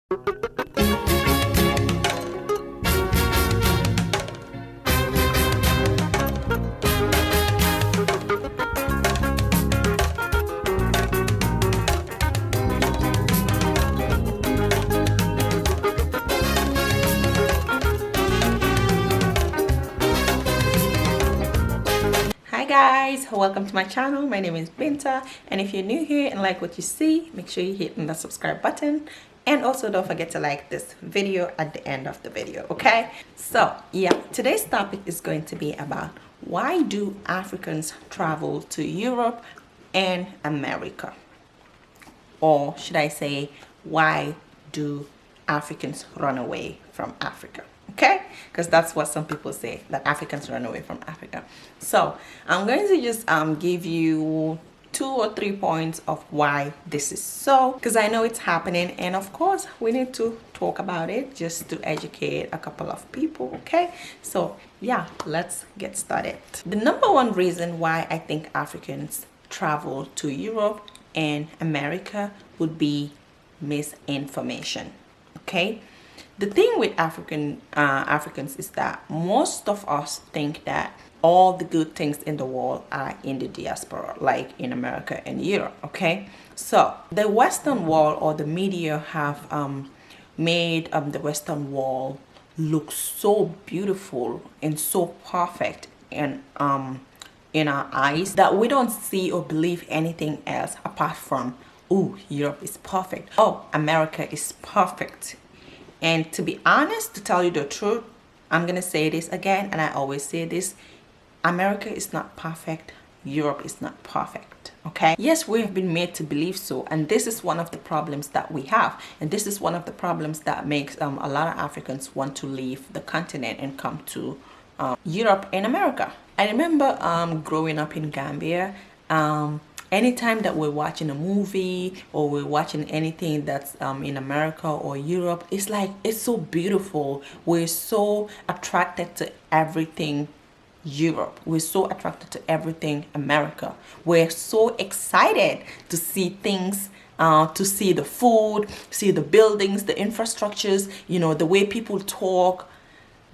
Hi guys, welcome to my channel. My name is Binta, and if you're new here and like what you see, make sure you hit the subscribe button, and also don't forget to like this video at the end of the video. Okay, so yeah, today's topic is going to be about why do Africans travel to Europe and America, or should I say, why do Africans run away from Africa? Okay, because that's what some people say, that Africans run away from Africa. So I'm going to just give you 2 or 3 points of why this is so, because I know it's happening, and of course we need to talk about it just to educate a couple of people. Okay, so yeah, let's get started. The number one reason why I think Africans travel to Europe and America would be misinformation. Okay, the thing with Africans is that most of us think that all the good things in the world are in the diaspora, like in America and Europe. Okay, so the Western world or the media have made the Western world look so beautiful and so perfect, and in our eyes, that we don't see or believe anything else apart from, oh, Europe is perfect, oh, America is perfect. And to be honest, to tell you the truth, I'm gonna say this again, and I always say this: America is not perfect, Europe is not perfect. Okay, yes, we have been made to believe so, and this is one of the problems that we have, and this is one of the problems that makes a lot of Africans want to leave the continent and come to Europe and America. I remember growing up in Gambia. Anytime that we're watching a movie or we're watching anything that's in America or Europe, it's like, it's so beautiful. We're so attracted to everything Europe. We're so attracted to everything America. We're so excited to see things, to see the food, see the buildings, the infrastructures, you know, the way people talk,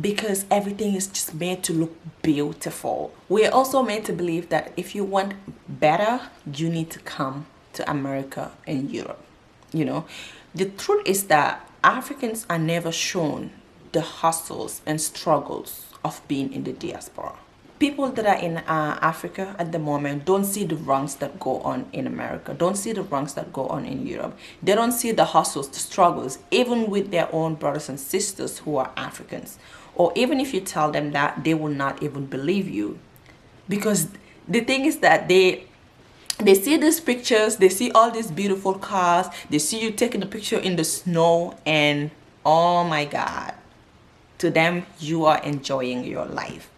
because everything is just made to look beautiful. We're also made to believe that if you want better, you need to come to America and Europe. You know, the truth is that Africans are never shown the hustles and struggles of being in the diaspora. People that are in Africa at the moment don't see the wrongs that go on in America, don't see the wrongs that go on in Europe. They don't see the hustles, the struggles, even with their own brothers and sisters who are Africans. Or even if you tell them that, they will not even believe you. Because the thing is that they see these pictures, they see all these beautiful cars, they see you taking a picture in the snow, and oh my God, to them, you are enjoying your life.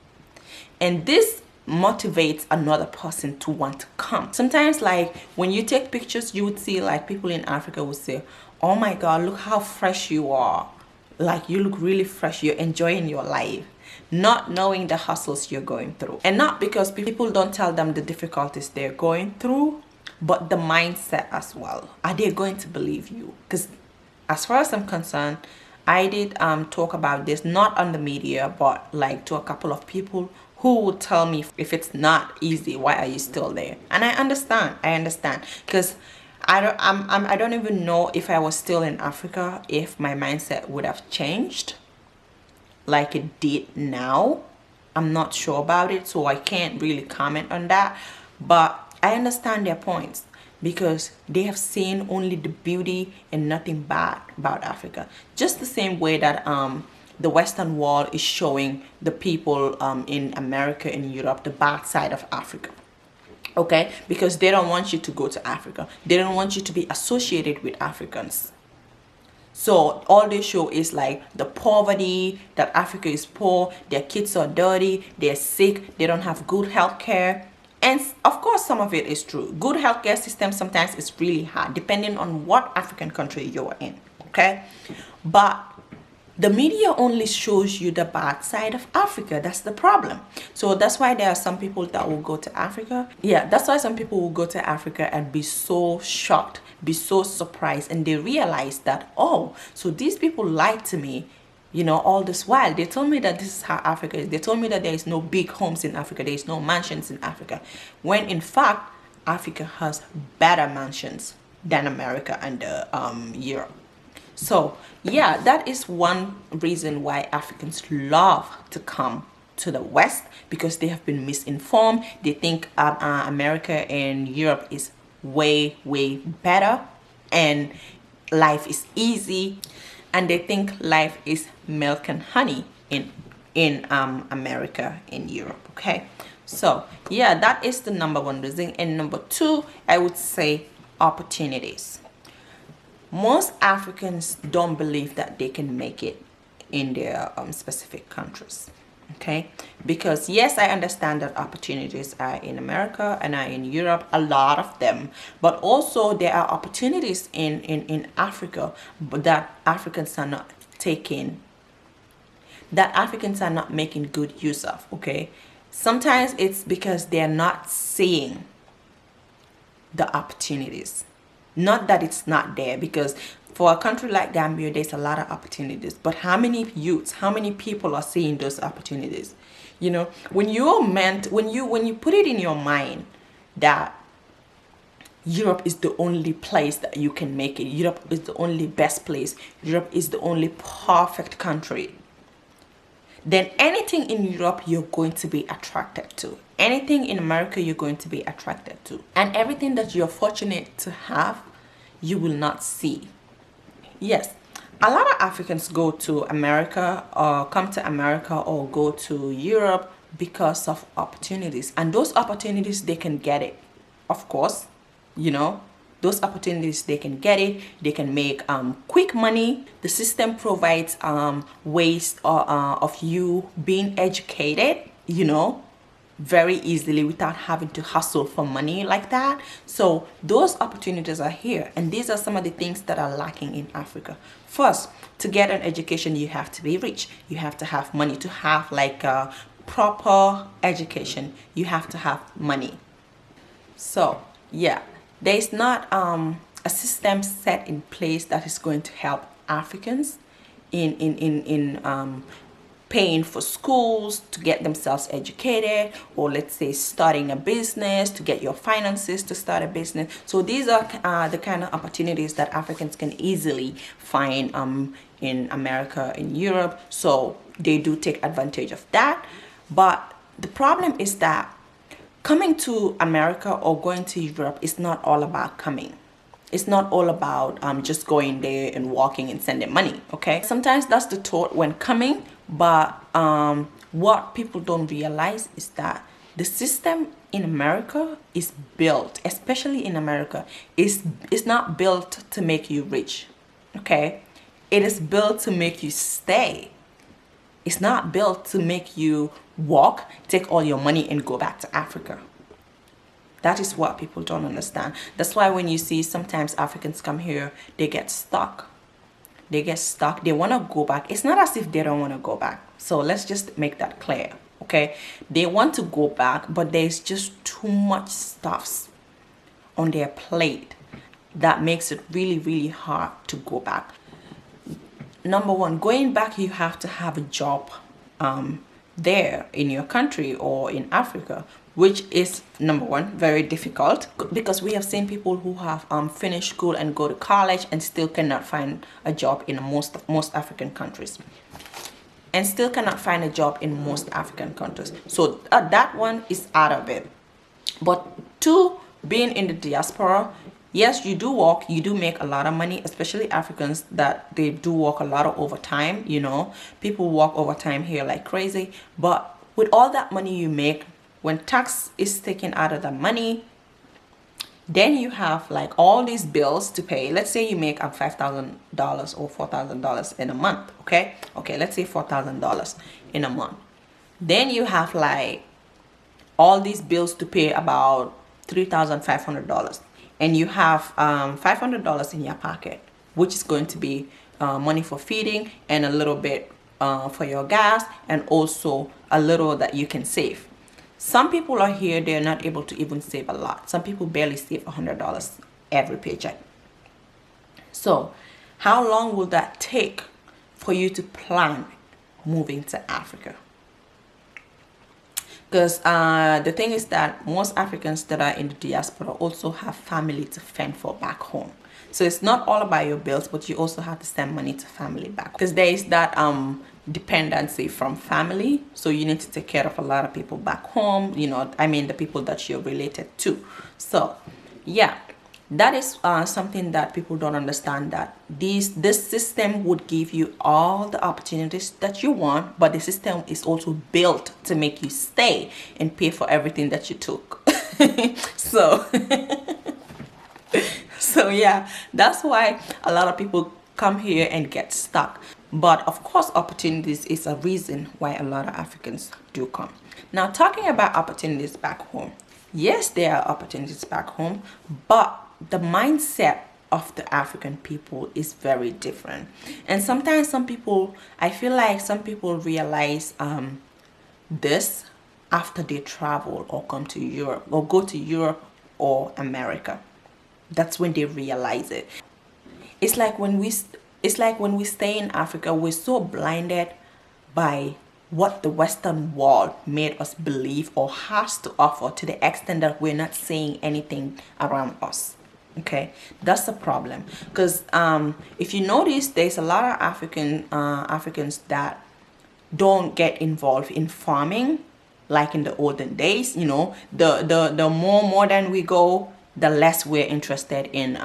And this motivates another person to want to come. Sometimes, like when you take pictures, you would see like people in Africa would say, oh my God, look how fresh you are. Like, you look really fresh, you're enjoying your life, not knowing the hustles you're going through. And not because people don't tell them the difficulties they're going through, but the mindset as well. Are they going to believe you? Because as far as I'm concerned, I did talk about this, not on the media, but like to a couple of people who would tell me, if it's not easy, why are you still there? And I understand, because I don't even know if I was still in Africa, if my mindset would have changed like it did now. I'm not sure about it, so I can't really comment on that. But I understand their points, because they have seen only the beauty and nothing bad about Africa. Just the same way that the Western world is showing the people in America and Europe the bad side of Africa. Okay, because they don't want you to go to Africa. They don't want you to be associated with Africans. So all they show is like the poverty, that Africa is poor, their kids are dirty, they're sick, they don't have good health care. And of course, some of it is true. Good healthcare system sometimes is really hard, depending on what African country you're in. Okay, but the media only shows you the bad side of Africa. That's the problem. So that's why there are some people that will go to Africa. Yeah, that's why some people will go to Africa and be so shocked be so surprised, and they realize that, oh, so these people lied to me, all this while. They told me that this is how Africa is. They told me that there is no big homes in Africa, there is no mansions in Africa, when in fact Africa has better mansions than America and Europe. So yeah, that is one reason why Africans love to come to the West, because they have been misinformed. They think America and Europe is way better and life is easy, and they think life is milk and honey in America and Europe. Okay, so yeah, that is the number one reason. And number two, I would say opportunities. Most Africans don't believe that they can make it in their specific countries. Okay, because yes, I understand that opportunities are in America and are in Europe, a lot of them, but also there are opportunities in Africa, but that Africans are not taking, that Africans are not making good use of. Okay, sometimes it's because they're not seeing the opportunities. Not that it's not there, because for a country like Gambia, there's a lot of opportunities. But how many youths, how many people are seeing those opportunities? When you put it in your mind that Europe is the only place that you can make it, Europe is the only best place, Europe is the only perfect country, then anything in Europe you're going to be attracted to. Anything in America you're going to be attracted to. And everything that you're fortunate to have, you will not see. Yes, a lot of Africans go to America or come to America or go to Europe because of opportunities. And those opportunities, they can get it. Of course, those opportunities, they can get it. They can make quick money. The system provides ways of you being educated, very easily without having to hustle for money like that. So those opportunities are here, and these are some of the things that are lacking in Africa. First, to get an education, you have to be rich. You have to have money. To have like a proper education, you have to have money. So yeah, there is not a system set in place that is going to help Africans in paying for schools to get themselves educated, or let's say starting a business, to get your finances to start a business. So these are the kind of opportunities that Africans can easily find in America and Europe. So they do take advantage of that. But the problem is that coming to America or going to Europe is not all about coming. It's not all about just going there and walking and sending money, okay? Sometimes that's the thought when coming, but what people don't realize is that the system in America is built, especially in America, is not built to make you rich, okay? It is built to make you stay. It's not built to make you walk, take all your money and go back to Africa. That is what people don't understand. That's why when you see sometimes Africans come here, they get stuck. They get stuck. They want to go back. It's not as if they don't want to go back. So let's just make that clear, okay? They want to go back, but there's just too much stuff on their plate that makes it really hard to go back. Number one, going back, you have to have a job there in your country or in Africa, which is, number one, very difficult, because we have seen people who have finished school and go to college and still cannot find a job in most African countries. And still cannot find a job in most African countries. So that one is out of it. But two, being in the diaspora, yes, you do work, you do make a lot of money, especially Africans, that they do work a lot of overtime, People work overtime here like crazy. But with all that money you make, when tax is taken out of the money, then you have like all these bills to pay. Let's say you make up $5,000 or $4,000 in a month, okay? Okay, let's say $4,000 in a month. Then you have like all these bills to pay, about $3,500. And you have $500 in your pocket, which is going to be money for feeding and a little bit for your gas, and also a little that you can save. Some people are here, they're not able to even save a lot. Some people barely save $100 every paycheck. So how long will that take for you to plan moving to Africa? Because the thing is that most Africans that are in the diaspora also have family to fend for back home. So it's not all about your bills, but you also have to send money to family back, because there is that dependency from family. So you need to take care of a lot of people back home, you know, I mean the people that you're related to. So yeah, that is something that people don't understand, that this system would give you all the opportunities that you want, but the system is also built to make you stay and pay for everything that you took. So so yeah, that's why a lot of people come here and get stuck. But of course, opportunities is a reason why a lot of Africans do come. Now, talking about opportunities back home, yes, there are opportunities back home, but the mindset of the African people is very different. And sometimes I feel like some people realize this after they travel or come to Europe or go to Europe or America. That's when they realize it. It's like when we stay in Africa, we're so blinded by what the Western world made us believe or has to offer, to the extent that we're not seeing anything around us. Okay, that's the problem. Because if you notice, there's a lot of Africans that don't get involved in farming like in the olden days. You know, the more modern we go, the less we're interested in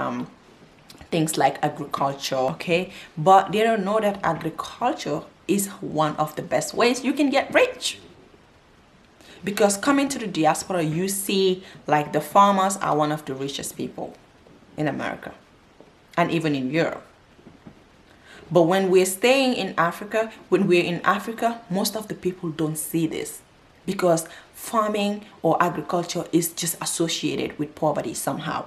things like agriculture. Okay, but they don't know that agriculture is one of the best ways you can get rich. Because coming to the diaspora, you see like the farmers are one of the richest people in America and even in Europe. But when we're staying in Africa, most of the people don't see this, because farming or agriculture is just associated with poverty somehow.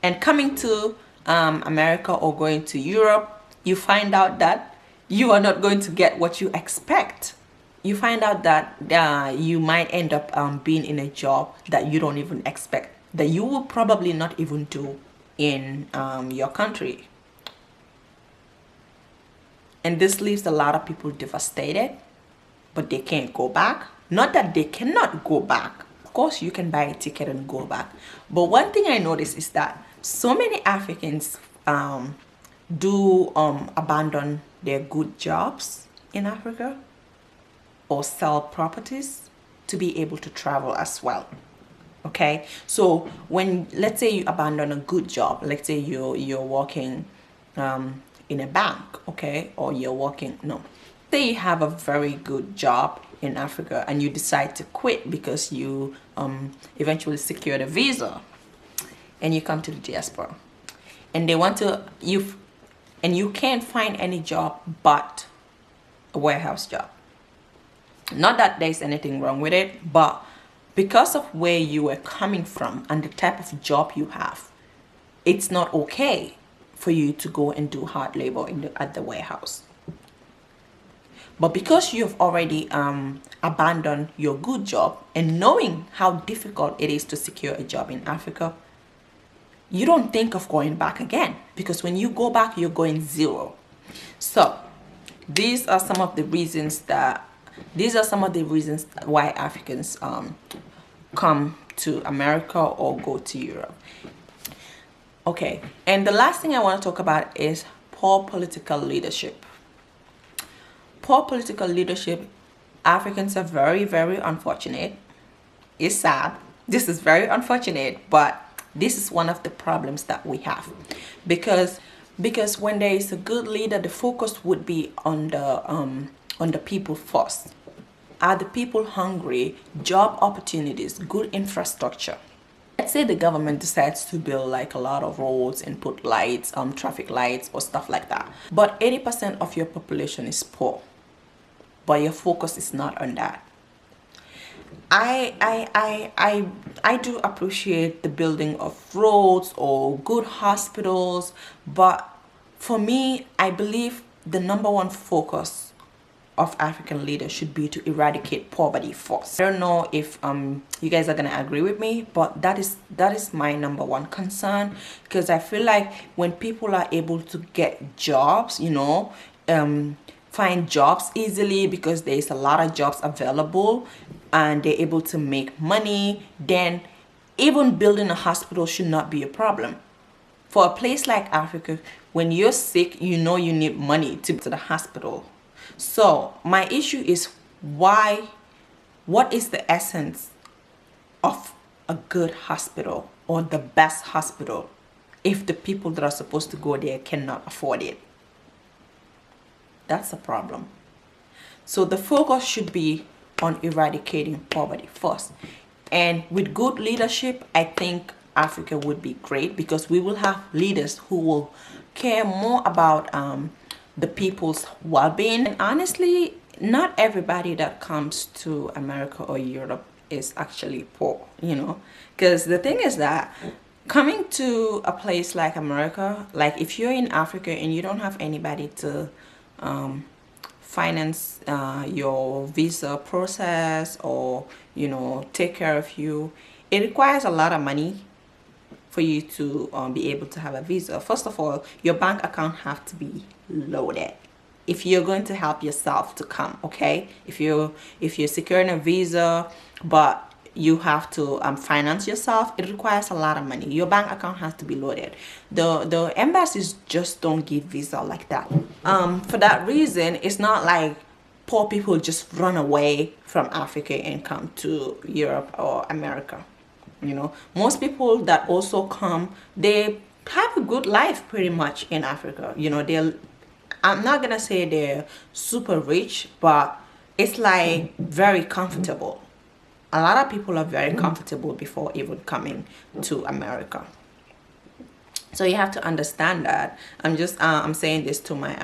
And coming to America or going to Europe, you find out that you are not going to get what you expect. You find out that you might end up being in a job that you don't even expect, that you will probably not even do in your country. And this leaves a lot of people devastated, but they can't go back. Not that they cannot go back. Of course, you can buy a ticket and go back. But one thing I noticed is that so many Africans do abandon their good jobs in Africa or sell properties to be able to travel as well. Okay, so when, let's say you abandon a good job, let's say you're working in a bank, okay, or say you have a very good job in Africa and you decide to quit because you eventually secured a visa, and you come to the diaspora and they want to and you can't find any job but a warehouse job. Not that there's anything wrong with it, but because of where you were coming from and the type of job you have, it's not okay for you to go and do hard labor at the warehouse. But because you've already abandoned your good job, and knowing how difficult it is to secure a job in Africa, you don't think of going back again, because when you go back, you're going zero. So these are some of the reasons why Africans come to America or go to Europe. Okay, and the last thing I want to talk about is poor political leadership. Poor political leadership. Africans are very, very unfortunate. It's sad. This is very unfortunate, but this is one of the problems that we have, because when there is a good leader, the focus would be on the people first. Are the people hungry? Job opportunities, good infrastructure. Let's say the government decides to build like a lot of roads and put lights, traffic lights or stuff like that. But 80% of your population is poor, but your focus is not on that. I do appreciate the building of roads or good hospitals, but for me, I believe the number one focus of African leaders should be to eradicate poverty first. I don't know if you guys are gonna agree with me, but that is my number one concern, because I feel like when people are able to get jobs, you know, find jobs easily because there's a lot of jobs available and they're able to make money, then even building a hospital should not be a problem. For a place like Africa, when you're sick, you know you need money to the hospital. So my issue is what is the essence of a good hospital or the best hospital if the people that are supposed to go there cannot afford it? That's a problem. So the focus should be on eradicating poverty first. And with good leadership, I think Africa would be great, because we will have leaders who will care more about the people's well-being. And honestly, not everybody that comes to America or Europe is actually poor, you know, because the thing is that coming to a place like America, like if you're in Africa and you don't have anybody to finance your visa process, or you know, take care of you, it requires a lot of money for you to be able to have a visa. First of all, your bank account have to be loaded if you're going to help yourself to come. Okay, if you're securing a visa but you have to finance yourself, it requires a lot of money. Your bank account has to be loaded. The embassies just don't give visa like that. For that reason, it's not like poor people just run away from Africa and come to Europe or America. You know, most people that also come, they have a good life pretty much in Africa. You know, I'm not gonna say they're super rich, but it's like very comfortable. A lot of people are very comfortable before even coming to America. So you have to understand that. I'm saying this to my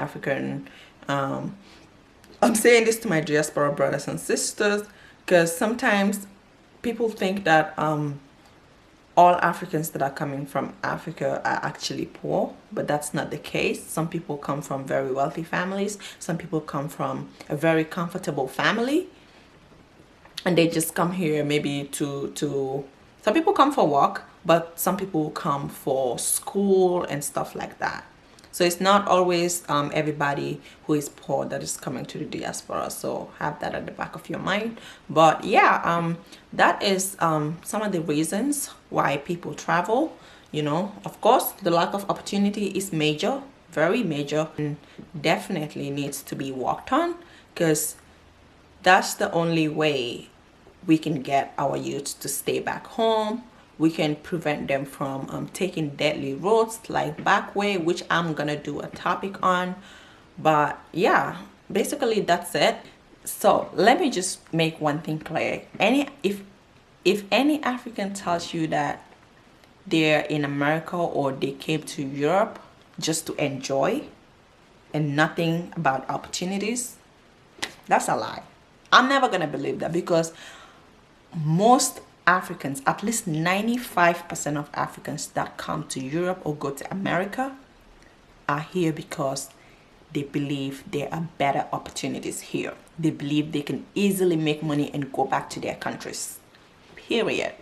I'm saying this to my diaspora brothers and sisters, because sometimes people think that all Africans that are coming from Africa are actually poor, but that's not the case. Some people come from very wealthy families. Some people come from a very comfortable family, and they just come here maybe to some people come for work, but some people come for school and stuff like that. So it's not always everybody who is poor that is coming to the diaspora. So have that at the back of your mind. But yeah, that is some of the reasons why people travel. You know, of course, the lack of opportunity is major, very major, and definitely needs to be worked on, because that's the only way we can get our youths to stay back home. We can prevent them from taking deadly roads like back way, which I'm gonna do a topic on. But yeah, basically that's it. So let me just make one thing clear. If any African tells you that they're in America or they came to Europe just to enjoy and nothing about opportunities, that's a lie. I'm never gonna believe that, because most Africans, at least 95% of Africans that come to Europe or go to America, are here because they believe there are better opportunities here. They believe they can easily make money and go back to their countries. Period.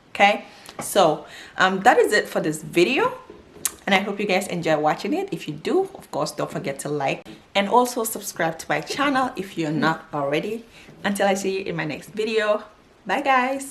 Okay, so that is it for this video, and I hope you guys enjoy watching it. If you do, of course, don't forget to like and also subscribe to my channel if you're not already. Until I see you in my next video. Bye guys.